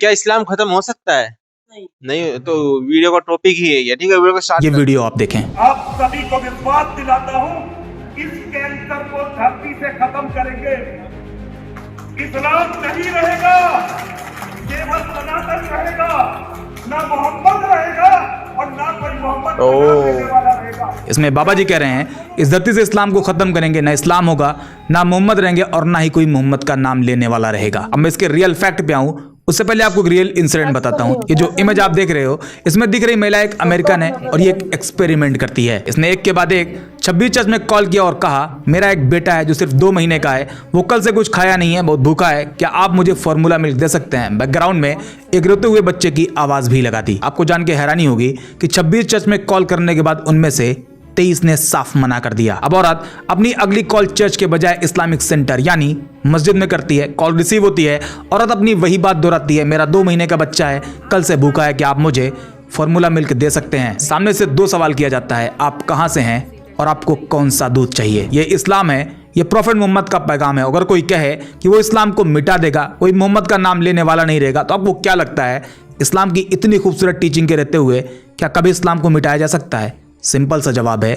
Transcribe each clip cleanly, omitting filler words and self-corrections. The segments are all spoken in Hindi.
क्या इस्लाम खत्म हो सकता है? नहीं तो वीडियो का टॉपिक ही है, ठीक है, वीडियो को स्टार्ट। ये वीडियो आप देखें। आप सभी को विश्वास दिलाता हूं, इस कैंसर को धरती से खत्म करेंगे। इस्लाम नहीं रहेगा, केवल सनातन रहेगा, ना मोहम्मद रहेगा और ना कोई मोहम्मद को नाम देने वाला रहेगा। इसमें बाबा जी कह रहे हैं इस धरती से इस्लाम को खत्म करेंगे, ना इस्लाम होगा, ना मोहम्मद रहेंगे और ना ही कोई मोहम्मद का नाम लेने वाला रहेगा। अब मैं इसके रियल फैक्ट पे आऊं उससे पहले आपको एक रियल इंसिडेंट बताता हूं। ये जो इमेज आप देख रहे हो इसमें दिख रही महिला एक अमेरिकन है और ये एक एक्सपेरिमेंट करती है। इसने एक के बाद एक 26 चर्च में कॉल किया और कहा मेरा एक बेटा है जो सिर्फ 2 महीने का है, वो कल से कुछ खाया नहीं है, बहुत भूखा है, क्या आप मुझे फॉर्मूला मिल्क दे सकते हैं? बैकग्राउंड में एक रोते हुए बच्चे की आवाज भी लगा दी। आपको जान के हैरानी होगी कि 26 चर्च में कॉल करने के बाद उनमें से 23 ने साफ मना कर दिया। अब औरत अपनी अगली कॉल चर्च के बजाय इस्लामिक सेंटर यानी मस्जिद में करती है। कॉल रिसीव होती है, औरत अपनी वही बात दोहराती है, मेरा 2 महीने का बच्चा है, कल से भूखा है, क्या आप मुझे फॉर्मूला मिल्क दे सकते हैं? सामने से 2 सवाल किया जाता है, आप कहां से हैं और आपको कौन सा दूध चाहिए? ये इस्लाम है, ये प्रॉफेट मोहम्मद का पैगाम है। अगर कोई कहे कि वो इस्लाम को मिटा देगा, कोई मोहम्मद का नाम लेने वाला नहीं रहेगा, तो आपको क्या लगता है इस्लाम की इतनी खूबसूरत टीचिंग के रहते हुए क्या कभी इस्लाम को मिटाया जा सकता है? सिंपल सा जवाब है,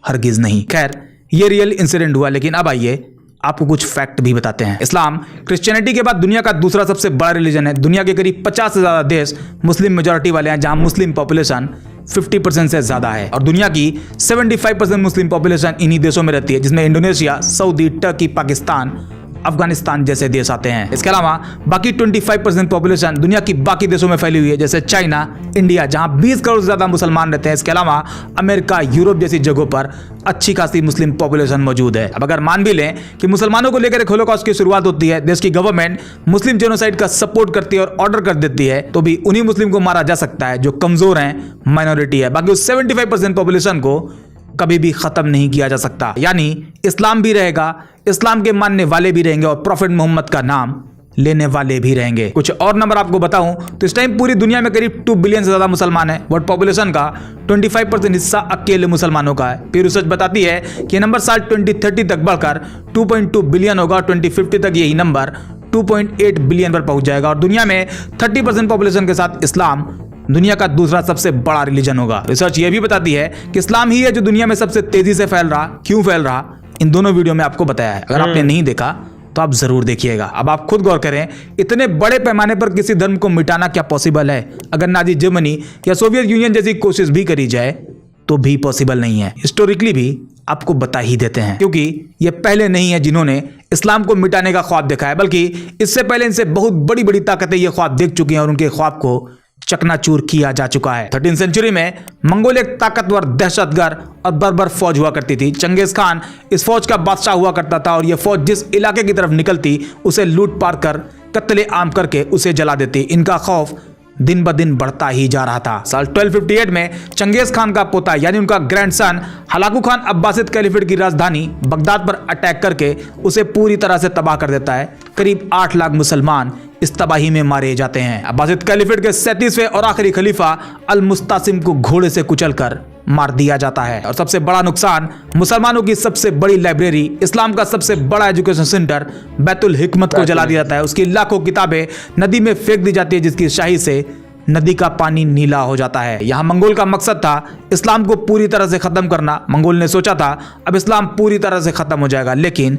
हरगिज नहीं। खैर ये रियल इंसिडेंट हुआ, लेकिन अब आइए आपको कुछ फैक्ट भी बताते हैं। इस्लाम क्रिश्चियनिटी के बाद दुनिया का दूसरा सबसे बड़ा रिलीजन है। दुनिया के करीब 50 से ज्यादा देश मुस्लिम मेजोरिटी वाले हैं, जहां मुस्लिम पॉपुलेशन 50% से ज्यादा है और दुनिया की 75% मुस्लिम पॉपुलेशन इन्हीं देशों में रहती है, जिसमें Indonesia, Saudi, Turkey, Pakistan, Afghanistan जैसे देश आते हैं। इसके अलावा बाकी 25% पॉपुलेशन दुनिया की बाकी देशों में फैली हुई है, जैसे चाइना, इंडिया, जहां 20 करोड़ से ज्यादा मुसलमान रहते हैं। इसके अलावा अमेरिका, यूरोप जैसी जगहों पर अच्छी खासी मुस्लिम पॉपुलेशन मौजूद है। अब अगर मान भी लें कि मुसलमानों को लेकर होलोकॉस्ट की शुरुआत होती है, देश की गवर्नमेंट मुस्लिम जेनोसाइड का सपोर्ट करती है और ऑर्डर कर देती है, तो भी उन्हीं मुस्लिम को मारा जा सकता है जो कमजोर हैं, माइनॉरिटी है। बाकी उस 75% पॉपुलेशन को कभी भी खत्म नहीं किया जा सकता। यानी इस्लाम भी रहेगा, इस्लाम के मानने वाले भी रहेंगे और प्रॉफेट मोहम्मद का नाम लेने वाले भी रहेंगे। कुछ और नंबर आपको बताऊं तो इस टाइम पूरी दुनिया में करीब 2 बिलियन से ज्यादा मुसलमान हैं, बट पॉपुलेशन का 25% हिस्सा अकेले मुसलमानों का है। फिर रिसर्च बताती है कि ये नंबर साल 2030 तक बढ़कर 2.2 बिलियन होगा और 2050 तक यही नंबर 2.8 बिलियन पर पहुंच जाएगा और दुनिया में 30% पॉपुलेशन के साथ इस्लाम दुनिया का दूसरा सबसे बड़ा रिलीजन होगा। रिसर्च ये भी बताती है कि इस्लाम ही है जो दुनिया में सबसे तेजी से फैल रहा। क्यों फैल रहा, इन दोनों वीडियो में आपको बताया है। अगर आपने नहीं देखा तो आप जरूर देखिएगा। अब आप खुद गौर करें, इतने बड़े पैमाने पर किसी धर्म को मिटाना क्या पॉसिबल है? अगर नाजी जर्मनी या सोवियत यूनियन जैसी कोशिश भी करी जाए तो भी पॉसिबल नहीं है। हिस्टोरिकली भी आपको बता ही देते हैं, क्योंकि ये पहले नहीं है जिन्होंने इस्लाम को मिटाने का ख्वाब देखा है, बल्कि इससे पहले इनसे बहुत बड़ी बड़ी ताकतें ये ख्वाब देख चुकी हैं और उनके ख्वाब को चकनाचूर किया जा चुका है। 13वीं सेंचुरी में मंगोल एक ताकतवर, दहशतगर्द और बर्बर फौज हुआ करती थी। चंगेज खान इस फौज का बादशाह हुआ करता था और यह फौज जिस इलाके की तरफ निकलती उसे लूट पाट कर, कत्ले आम करके उसे जला देती। इनका खौफ दिन ब दिन बढ़ता ही जा रहा था। साल 1258 में चंगेज खान का पोता यानी उनका grandson Hulagu Khan Abbasid caliphate की राजधानी बगदाद पर अटैक करके उसे पूरी तरह से तबाह कर देता है। करीब 8 लाख मुसलमान इस तबाही में मारे जाते हैं। अब्बासिद कैलिफेट के 37वें और आखिरी खलीफा अल मुस्तासिम को घोड़े से कुचलकर मार दिया जाता है। और सबसे बड़ा नुकसान, मुसलमानों की सबसे बड़ी लाइब्रेरी, इस्लाम का सबसे बड़ा एजुकेशन सेंटर बैतुल हिकमत को जला दिया जाता है। उसकी लाखों किताबें नदी में फेंक दी जाती है, जिसकी शाही से नदी का पानी नीला हो जाता है। यहाँ मंगोल का मकसद था इस्लाम को पूरी तरह से खत्म करना। मंगोल ने सोचा था अब इस्लाम पूरी तरह से खत्म हो जाएगा, लेकिन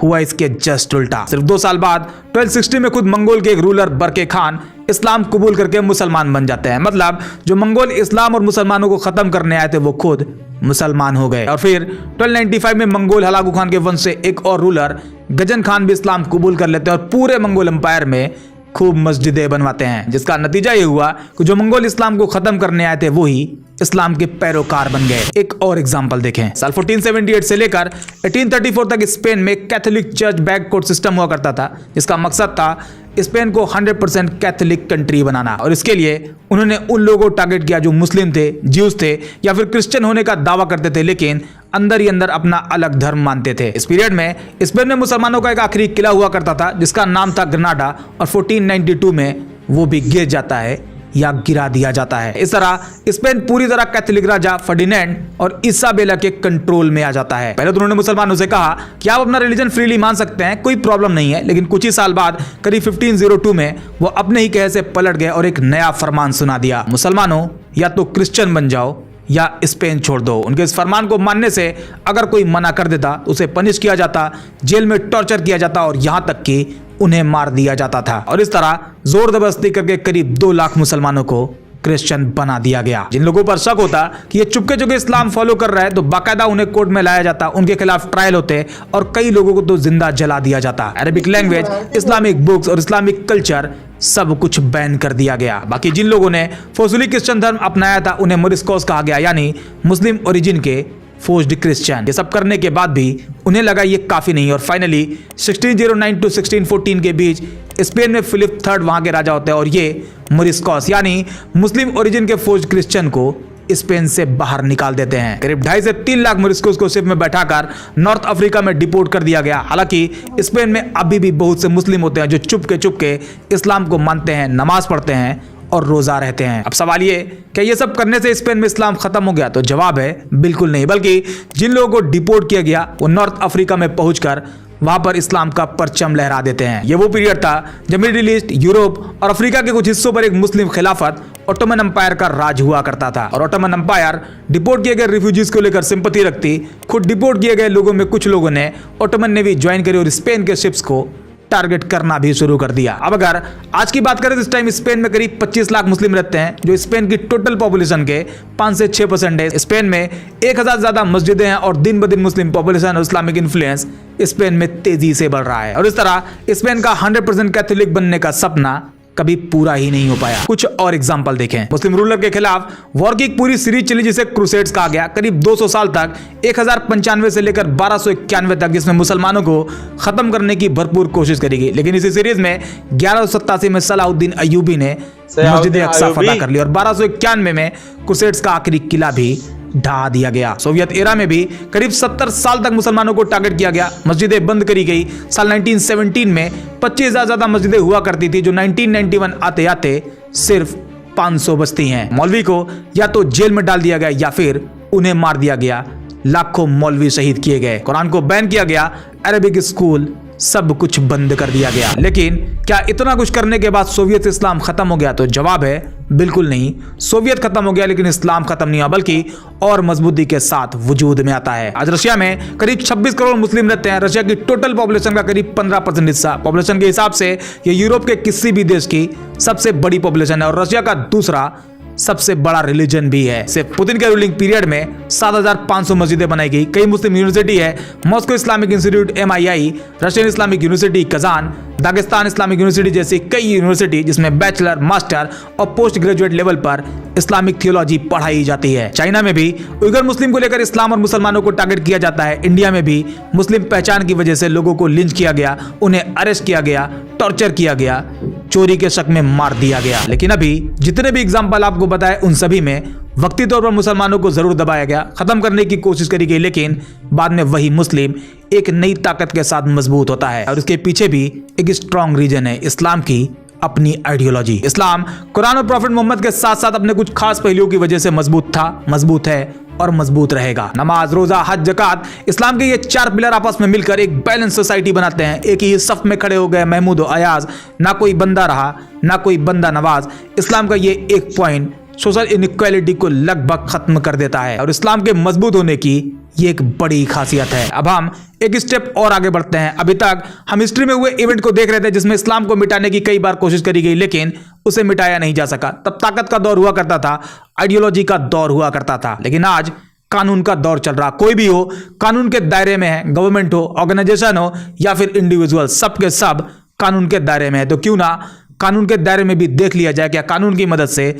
हुआ इसके जस्ट उल्टा। सिर्फ 2 साल बाद 1260 में खुद मंगोल के एक रूलर बरके खान इस्लाम कबूल करके मुसलमान बन जाते हैं। मतलब जो मंगोल इस्लाम और मुसलमानों को खत्म करने आए थे वो खुद मुसलमान हो गए। और फिर 1295 में मंगोल हलाकू खान के वंश से एक और रूलर गजन खान भी इस्लाम कबूल कर लेते हैं और पूरे मंगोल एम्पायर में खूब मस्जिदें बनवाते हैं, जिसका नतीजा ये हुआ कि जो मंगोल इस्लाम को खत्म करने आए थे वो ही इस्लाम के पैरोकार बन गए। एक और एग्जांपल देखें, साल 1478 से लेकर 1834 तक स्पेन में Catholic church back court system हुआ करता था, जिसका मकसद था स्पेन को 100% कैथोलिक कंट्री बनाना। और इसके लिए उन्होंने उन लोगों को टारगेट किया जो मुस्लिम थे, ज्यूज थे या फिर क्रिश्चियन होने का दावा करते थे, लेकिन अंदर ही अंदर अपना अलग धर्म मानते थे। इस पीरियड में स्पेन में मुसलमानों का एक आखिरी किला हुआ करता था जिसका नाम था ग्रेनाडा और 1492 में वो भी गिर जाता है या गिरा दिया जाता है। इस तरह स्पेन पूरी तरह कैथोलिक राजा फर्डिनेंड और इसाबेला के कंट्रोल में आ जाता है। पहले तो उन्होंने मुसलमानों से कहा कि आप अपना रिलीजन फ्रीली मान सकते हैं, कोई प्रॉब्लम नहीं है, लेकिन कुछ ही साल बाद करीब 1502 में वो अपने ही कहे से पलट गए और एक नया फरमान सुना दिया, मुसलमानों या तो क्रिश्चियन बन जाओ या स्पेन छोड़ दो। उनके इस फरमान को मानने से अगर कोई मना कर देता तो उसे पनिश किया जाता, जेल में टॉर्चर किया जाता और यहां तक कि उन्हें मार दिया जाता था। और इस तरह जोर जबरदस्ती करके करीब 2 लाख मुसलमानों को क्रिश्चियन बना दिया गया। जिन लोगों पर शक होता कि ये चुपके चुपके इस्लाम फॉलो कर रहा है तो बाकायदा उन्हें कोर्ट में लाया जाता, उनके खिलाफ ट्रायल होते और कई लोगों को तो जिंदा जला दिया जाता। अरबिक लैंग्वेज, इस्लामिक बुक्स और इस्लामिक कल्चर सब कुछ बैन कर दिया गया। बाकी जिन लोगों ने फोर्सफुली क्रिश्चियन धर्म अपनाया था उन्हें मोरिस्कोस कहा गया, यानी मुस्लिम ओरिजिन के फोर्स्ड क्रिश्चियन। ये सब करने के बाद भी उन्हें लगा ये काफी नहीं और फाइनली 1609 टू 1614 के बीच स्पेन में फिलिप III वहां के राजा होते हैं और ये मोरिस्कोस यानी मुस्लिम ओरिजिन के फोर्स्ड क्रिश्चियन को स्पेन से बाहर निकाल देते हैं। करीब 2.5 से 3 लाख मोरिस्कोस को शिप में बैठाकर नॉर्थ अफ्रीका में डिपोर्ट कर दिया गया। हालांकि स्पेन में अभी भी बहुत से मुस्लिम होते हैं जो चुपके चुपके इस्लाम को मानते हैं, नमाज पढ़ते हैं और रोजा रहते हैं। अब सवाल ये क्या ये सब करने से स्पेन में इस्लाम खत्म हो गया? तो जवाब है बिल्कुल नहीं, बल्कि जिन लोगों को डिपोर्ट किया गया वो नॉर्थ अफ्रीका में पहुंचकर वहां पर इस्लाम का परचम लहरा देते हैं। ये वो पीरियड था जब मिडिल ईस्ट, यूरोप और अफ्रीका के कुछ हिस्सों पर एक मुस्लिम खिलाफत ओटोमन एम्पायर का राज हुआ करता था और ओटोमन एम्पायर डिपोर्ट किए गए रिफ्यूजीज को लेकर सिंपैथी रखती। खुद डिपोर्ट किए गए लोगों में कुछ लोगों ने ओटोमन नेवी ज्वाइन करी और स्पेन के शिप्स को टारगेट करना भी शुरू कर दिया। अब अगर आज की बात करें तो इस टाइम स्पेन में करीब 25 लाख मुस्लिम रहते हैं जो स्पेन की टोटल पॉपुलेशन के 5 से 6% है। स्पेन में 1000 से ज्यादा मस्जिदें हैं और दिन ब दिन मुस्लिम पॉपुलेशन और इस्लामिक इन्फ्लुएंस स्पेन में तेजी से बढ़ रहा है और इस तरह स्पेन का 100% कैथोलिक बनने का सपना कभी पूरा ही नहीं हो पाया। कुछ और एग्जांपल देखें। मुस्लिम रूलर के खिलाफ वॉर की एक पूरी सीरीज चली जिसे क्रूसेड्स कहा गया। करीब 200 साल तक 1095 से लेकर 1291 तक, जिसमें मुसलमानों को खत्म करने की भरपूर कोशिश करी गई। लेकिन इसी सीरीज में 1187 में सलाहुद्दीन अय्यूबी ने मस्जिद अक्सा फतह कर ली और 1291 में क्रूसेड्स का आखिरी किला भी ढा दिया गया। सोवियत एरा में भी करीब 70 साल तक मुसलमानों को टारगेट किया गया, मस्जिदें बंद करी गई। साल 1917 में 25,000 ज्यादा मस्जिदें हुआ करती थी जो 1991 आते आते सिर्फ 500 बचती हैं। मौलवी को या तो जेल में डाल दिया गया या फिर उन्हें मार दिया गया। लाखों मौलवी शहीद किए गए, कुरान को बैन किया गया, अरबिक स्कूल सब कुछ बंद कर दिया गया। लेकिन क्या इतना कुछ करने के बाद सोवियत इस्लाम खत्म हो गया? तो जवाब है बिल्कुल नहीं। सोवियत खत्म हो गया लेकिन इस्लाम खत्म नहीं हुआ, बल्कि और मजबूती के साथ वजूद में आता है। आज रशिया में करीब 26 करोड़ मुस्लिम रहते हैं। रशिया की टोटल पॉपुलेशन का करीब 15% हिस्सा। पॉपुलेशन के हिसाब से ये यूरोप के किसी भी देश की सबसे बड़ी पॉपुलेशन है और रशिया का दूसरा सबसे बड़ा रिलीजन भी है। सिर्फ पुतिन के रूलिंग पीरियड में 7500 मस्जिदें बनाई गई। कई मुस्लिम यूनिवर्सिटी है, Moscow Islamic institute MII, Russian Islamic university Kazan, Dagestan Islamic university जैसी कई यूनिवर्सिटी जिसमें बैचलर, मास्टर और पोस्ट ग्रेजुएट लेवल पर इस्लामिक थियोलॉजी पढ़ाई जाती है। चाइना में भी उइगर मुस्लिम को लेकर इस्लाम और मुसलमानों को टारगेट किया जाता है। इंडिया में भी मुस्लिम पहचान की वजह से लोगों को लिंच किया गया, उन्हें अरेस्ट किया गया, टॉर्चर किया गया, चोरी के शक में मार दिया गया। लेकिन अभी जितने भी एग्जाम्पल आपको बताए उन सभी में वक्ती तौर पर मुसलमानों को जरूर दबाया गया, खत्म करने की कोशिश करी गई, लेकिन बाद में वही मुस्लिम एक नई ताकत के साथ मजबूत होता है और इसके पीछे भी एक स्ट्रॉन्ग रीजन है, इस्लाम की अपनी आइडियोलॉजी। इस्लाम कुरान और प्रॉफिट मोहम्मद के साथ साथ अपने कुछ खास पहलुओं की वजह से मजबूत था, मजबूत है और मजबूत रहेगा। नमाज, रोजा, हज, ज़कात, इस्लाम के ये 4 पिलर आपस में मिलकर एक बैलेंस सोसाइटी बनाते हैं। एक ही सफ में खड़े हो गए महमूद और अयाज, ना कोई बंदा रहा ना कोई बंदा नवाज। इस्लाम का ये एक पॉइंट सोशल इनइक्वालिटी को लगभग खत्म कर देता है और इस्लाम के मजबूत होने की ये एक बड़ी खासियत है। अब हम एक स्टेप और आगे बढ़ते हैं। अभी तक हम हिस्ट्री में हुए इवेंट को देख रहे थे जिसमें इस्लाम को मिटाने की कई बार कोशिश करी गई लेकिन उसे मिटाया नहीं जा सका। तब ताकत का दौर हुआ करता था, आइडियोलॉजी का दौर हुआ करता था, लेकिन आज कानून का दौर चल रहा। कोई भी हो कानून के दायरे में है, गवर्नमेंट हो, ऑर्गेनाइजेशन हो या फिर इंडिविजुअल, सब के सब कानून के दायरे में है। तो क्यों ना कानून के दायरे में भी देख लिया जाए क्या कानून की मदद से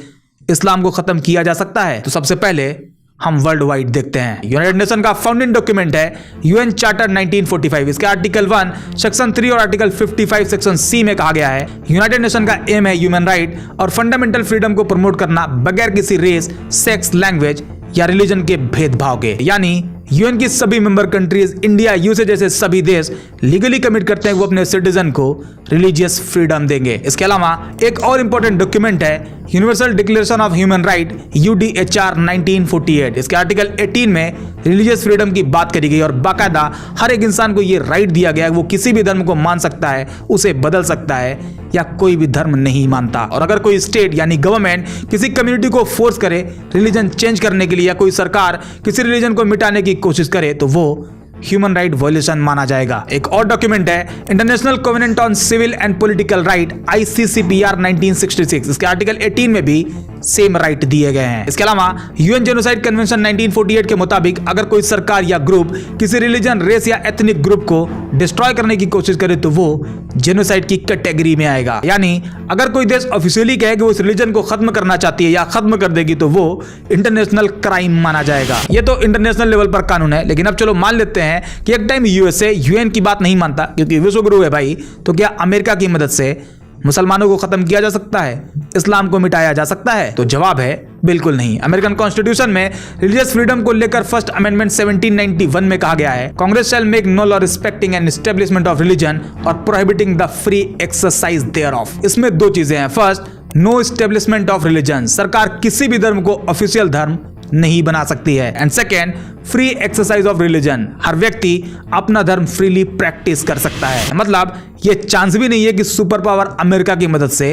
इस्लाम को खत्म किया जा सकता है। तो सबसे पहले हम वर्ल्ड वाइड देखते हैं। यूनाइटेड नेशन का फाउंडिंग डॉक्यूमेंट है UN चार्टर 1945। इसके आर्टिकल 1 सेक्शन 3 और आर्टिकल 55 सेक्शन C में कहा गया है यूनाइटेड नेशन का एम है ह्यूमन राइट और फंडामेंटल फ्रीडम को प्रमोट करना बगैर किसी रेस, सेक्स, लैंग्वेज या रिलीजन के भेदभाव के। यानी यूएन की सभी मेंबर कंट्रीज, इंडिया, यूएसए जैसे सभी देश लीगली कमिट करते हैं वो अपने सिटीजन को रिलीजियस फ्रीडम देंगे। इसके अलावा एक और इंपॉर्टेंट डॉक्यूमेंट है universal declaration of human right UDHR 1948। इसके आर्टिकल 18 में रिलीजियस फ्रीडम की बात करी गई और बाकायदा हर एक इंसान को ये राइट दिया गया है वो किसी भी धर्म को मान सकता है, उसे बदल सकता है या कोई भी धर्म नहीं मानता। और अगर कोई स्टेट यानी गवर्नमेंट किसी कम्युनिटी को फोर्स करे रिलीजन चेंज करने के लिए या कोई सरकार किसी रिलीजन को मिटाने की कोशिश करे तो वो ह्यूमन राइट वायलेशन माना जाएगा। एक और डॉक्यूमेंट है international covenant on civil and political right ICCPR 1966। इसके आर्टिकल 18 में भी सेम राइट दिए गए हैं। इसके अलावा UN जेनोसाइड कन्वेंशन 1948 के मुताबिक अगर कोई सरकार या ग्रुप किसी रिलीजन, रेस या एथनिक ग्रुप को डिस्ट्रॉय करने की कोशिश करे तो वो जेनोसाइड की कैटेगरी में आएगा। यानी अगर कोई देश ऑफिशियली कहे कि वो इस रिलीजन को खत्म करना चाहती है या खत्म कर देगी तो वो इंटरनेशनल क्राइम माना जाएगा। ये तो इंटरनेशनल लेवल पर कानून है, लेकिन अब चलो मान लेते हैं कि एक टाइम USA UN की बात नहीं मानता क्योंकि विश्वगुरु है भाई, तो क्या अमेरिका की मदद से मुसलमानों को खत्म किया जा सकता है, इस्लाम को मिटाया जा सकता है? तो जवाब है बिल्कुल नहीं। अमेरिकन कॉन्स्टिट्यूशन में रिलीजियस फ्रीडम को लेकर फर्स्ट अमेंडमेंट 1791 में कहा गया है Congress shall make no law respecting and establishment of religion और prohibiting the free exercise thereof. इसमें दो चीजें हैं, first no establishment of religion, सरकार किसी भी धर्म को ऑफिशियल धर्म नहीं बना सकती है, and second free exercise of religion, हर व्यक्ति अपना धर्म फ्रीली प्रैक्टिस कर सकता है। मतलब ये चांस भी नहीं है कि सुपर पावर अमेरिका की मदद से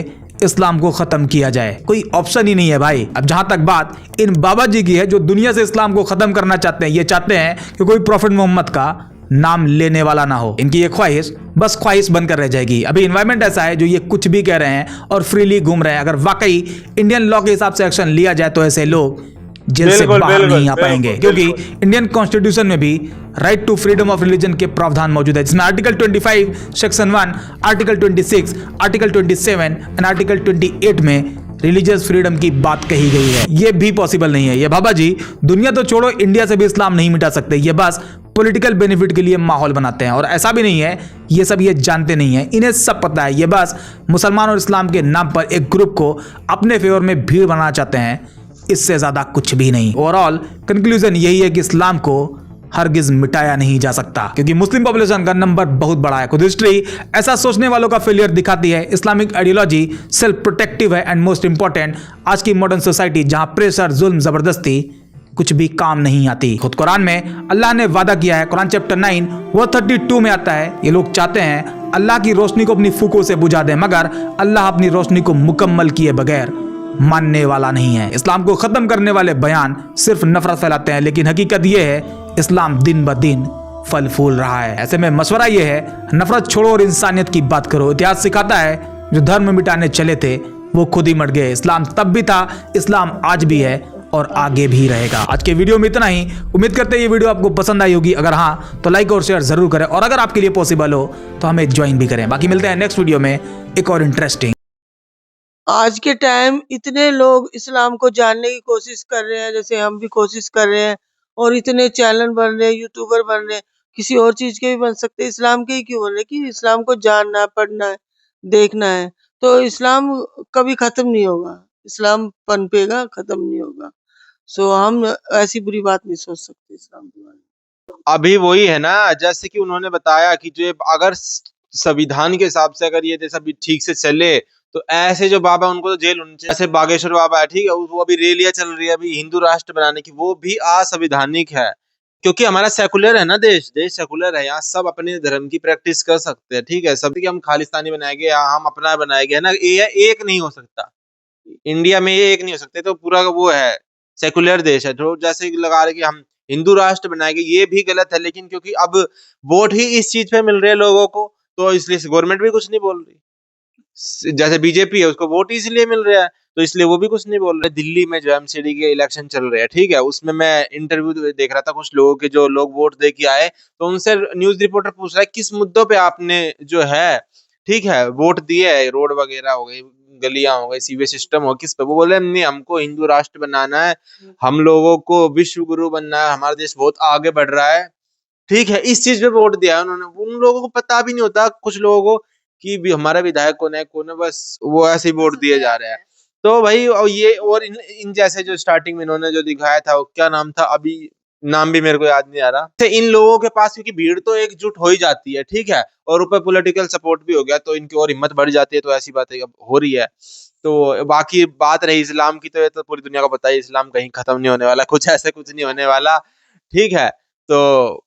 इस्लाम को खत्म किया जाए, कोई ऑप्शन ही नहीं है भाई। अब जहां तक बात इन बाबा जी की है जो दुनिया से इस्लाम को खत्म करना चाहते हैं, ये चाहते हैं कि कोई प्रॉफिट मोहम्मद का नाम लेने वाला ना हो। इनकी ये ख्वाहिश बस ख्वाहिश बनकर रह जाएगी। अभी इन्वायरमेंट ऐसा है जो ये कुछ भी कह रहे हैं और फ्रीली घूम रहे हैं। अगर वाकई इंडियन लॉ के हिसाब से एक्शन लिया जाए तो ऐसे लोग जेल से बाहर नहीं आ पाएंगे, क्योंकि इंडियन कॉन्स्टिट्यूशन में भी right to freedom of religion के प्रावधान मौजूद है, जिसमें article 25 section 1, article 26, article 27 and article 28 में रिलीजियस फ्रीडम की बात कही गई है। ये भी पॉसिबल नहीं है। ये बाबा जी दुनिया तो छोड़ो, इंडिया से भी इस्लाम नहीं मिटा सकते। ये बस पॉलिटिकल बेनिफिट के लिए माहौल बनाते हैं, और ऐसा भी नहीं है ये सब ये जानते नहीं है, इन्हें सब पता है। ये बस मुसलमान और इस्लाम के नाम पर एक ग्रुप को अपने फेवर में भीड़ बनाना चाहते हैं, इससे ज्यादा कुछ भी नहीं। ओवरऑल कंक्लूजन यही है कि इस्लाम को हरगिज मिटाया नहीं जा सकता, क्योंकि मुस्लिम पॉपुलेशन का नंबर बहुत बड़ा है। खुद हिस्ट्री ऐसा सोचने वालों का फेलियर दिखाती है। इस्लामिक आइडियोलॉजी सेल्फ प्रोटेक्टिव है, एंड मोस्ट इंपॉर्टेंट आज की मॉडर्न सोसाइटी जहां प्रेशर, जुल्म, जबरदस्ती कुछ भी काम नहीं आती। खुद कुरान में अल्लाह ने वादा किया है, कुरान चैप्टर 9 वर्स 32 में आता है, ये लोग चाहते हैं अल्लाह की रोशनी को अपनी फूकों से बुझा दें, मगर अल्लाह अपनी रोशनी को मुकम्मल किए बगैर मानने वाला नहीं है। इस्लाम को खत्म करने वाले बयान सिर्फ नफरत फैलाते हैं, लेकिन हकीकत यह है इस्लाम दिन ब दिन फल फूल रहा है। ऐसे में मशवरा यह है, नफरत छोड़ो और इंसानियत की बात करो। इतिहास सिखाता है जो धर्म मिटाने चले थे वो खुद ही मर गए। इस्लाम तब भी था, इस्लाम आज भी है और आगे भी रहेगा। आज के वीडियो में इतना ही। उम्मीद करते हैं ये वीडियो आपको पसंद आई होगी। अगर हाँ तो लाइक और शेयर जरूर करें, और अगर आपके लिए पॉसिबल हो तो हमें ज्वाइन भी करें। बाकी मिलते हैं नेक्स्ट वीडियो में एक और इंटरेस्टिंग। आज के टाइम इतने लोग इस्लाम को जानने की कोशिश कर रहे हैं, जैसे हम भी कोशिश कर रहे हैं, और इतने चैनल बन रहे हैं, यूट्यूबर बन रहे हैं, किसी और चीज के भी बन सकते हैं, इस्लाम के ही क्यों बन रहे हैं? कि इस्लाम को जानना है, पढ़ना है, देखना है, तो इस्लाम कभी खत्म नहीं होगा, इस्लाम पनपेगा, खत्म नहीं होगा। सो हम ऐसी बुरी बात नहीं सोच सकते इस्लाम के बारे में। अभी वही है ना, जैसे कि उन्होंने बताया कि जो अगर संविधान के हिसाब से अगर ये सब ठीक से चले तो ऐसे जो बाबा उनको तो जेल होनी चाहिए। जैसे बागेश्वर बाबा है, ठीक है, वो अभी रैलियां चल रही है अभी हिंदू राष्ट्र बनाने की, वो भी असंवैधानिक है, क्योंकि हमारा सेकुलर है ना, देश सेकुलर है, यहाँ सब अपने धर्म की प्रैक्टिस कर सकते हैं। ठीक है, सब कि हम खालिस्तानी बनाएंगे या हम अपना बनाएंगे, है ना, ये एक नहीं हो सकता, इंडिया में ये एक नहीं हो सकते, तो पूरा वो है सेकुलर देश है। तो जैसे लगा रहे कि हम हिंदू राष्ट्र बनाएंगे, ये भी गलत है, लेकिन क्योंकि अब वोट ही इस चीज पे मिल रहे हैं लोगों को, तो इसलिए गवर्नमेंट भी कुछ नहीं बोल रही। जैसे बीजेपी है उसको वोट इसलिए मिल रहा है, तो इसलिए वो भी कुछ नहीं बोल रहे। दिल्ली में जो एमसीडी के इलेक्शन चल रहे हैं, ठीक है, उसमें मैं इंटरव्यू देख रहा था कुछ लोगों के, जो लोग वोट दे के आए, तो उनसे न्यूज रिपोर्टर पूछ रहा है किस मुद्दों पे आपने जो है, ठीक है, वोट दिए है, रोड वगैरह हो गई, गलियां हो गई, सीवेज सिस्टम हो, किस पे? वो बोले नहीं, हमको हिंदू राष्ट्र बनाना है, हम लोगों को विश्व गुरु बनना है, हमारा देश बहुत आगे बढ़ रहा है, ठीक है, इस चीज पे वोट दिया है उन्होंने। उन लोगों को पता भी नहीं होता, कुछ लोगों को, कि भी हमारा विधायक कौन है, बस वो ऐसे ही वोट दिए जा रहे हैं। तो भाई, और ये और इन जैसे जो स्टार्टिंग में इन्होंने जो दिखाया था, वो क्या नाम था, अभी नाम भी मेरे को याद नहीं आ रहा। तो इन लोगों के पास क्योंकि भीड़ तो एकजुट हो ही जाती है, ठीक है, और ऊपर पॉलिटिकल सपोर्ट भी हो गया तो इनकी और हिम्मत बढ़ जाती है, तो ऐसी बातें अब हो रही है। तो बाकी बात रही इस्लाम की, तो ये तो पूरी दुनिया को पता है इस्लाम कहीं खत्म नहीं होने वाला, कुछ ऐसे कुछ नहीं होने वाला, ठीक है। तो